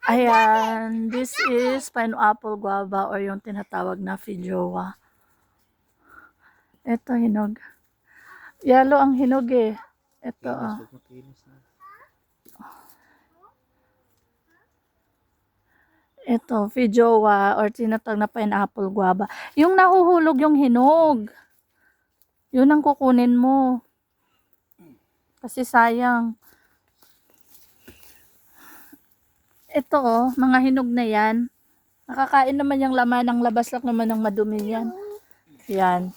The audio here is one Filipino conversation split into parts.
Ayan, this is pineapple guava or yung tinatawag na feijoa. Ito hinog. Yellow ang hinog eh. Ito Ito, feijoa or tinatawag na pineapple guava. Yung nahuhulog yung hinog. Yun ang kukunin mo. Kasi sayang. Ito mga hinog na yan. Nakakain naman yung laman, ang labas lang naman ng madumi yan. Yan.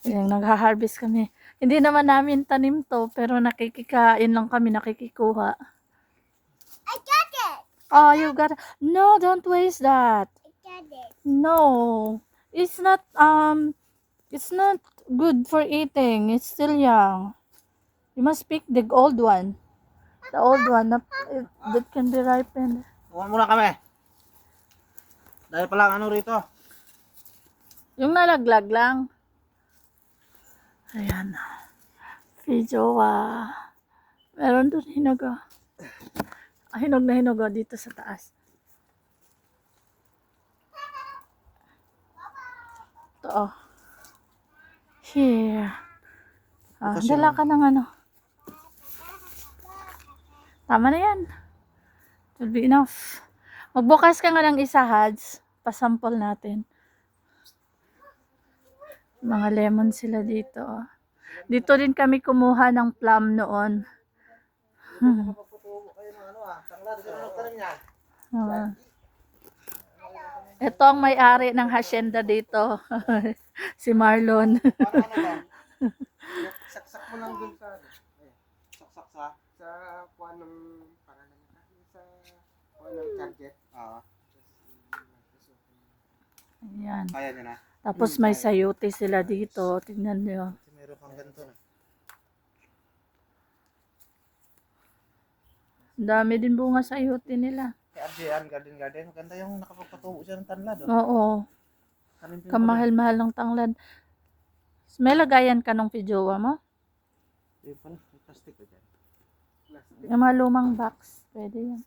Yan, nagha-harvest kami. Hindi naman namin tanim to, pero nakikikain lang kami, nakikikuha. I got it! Oh, you got it. No, don't waste that. I got it. No. It's not good for eating. It's still young. You must pick the old one. The old one that can be ripened. Kuha muna kami. Dahil palang ano rito. Yung nalaglag lang. Ayan. Feijoa. Meron doon hinog. Hinog na hinog dito sa taas. Ito Here. Dala ka ng ano. Tama na yan. It will be enough. Magbukas ka nga ng isa, Hads. Pasample natin. Mga lemon sila dito. Dito din kami kumuha ng plum noon. Ito ang may-ari ng hacienda dito. Si Marlon. Saksak mo lang dun sa saksak sa kuha ng pangalan sa kuha ng target. Ayan. Kaya nyo na. Tapos may sayote sila dito. Tingnan nyo. Meron kang ganito na. Dami din bunga sayote nila. Kaya garden. Maganda yung nakapagpatubo siya ng tanlad. Oo. Kamahal-mahal ng tanglad. May lagayan ka ng feijoa mo? Yung pala, may plastic ko dyan. Yung mga lumang box. Pwede yan.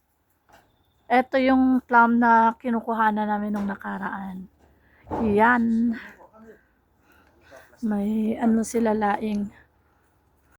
Ito yung plum na kinukuhanan namin nung nakaraan. Yan. May ano sila laing.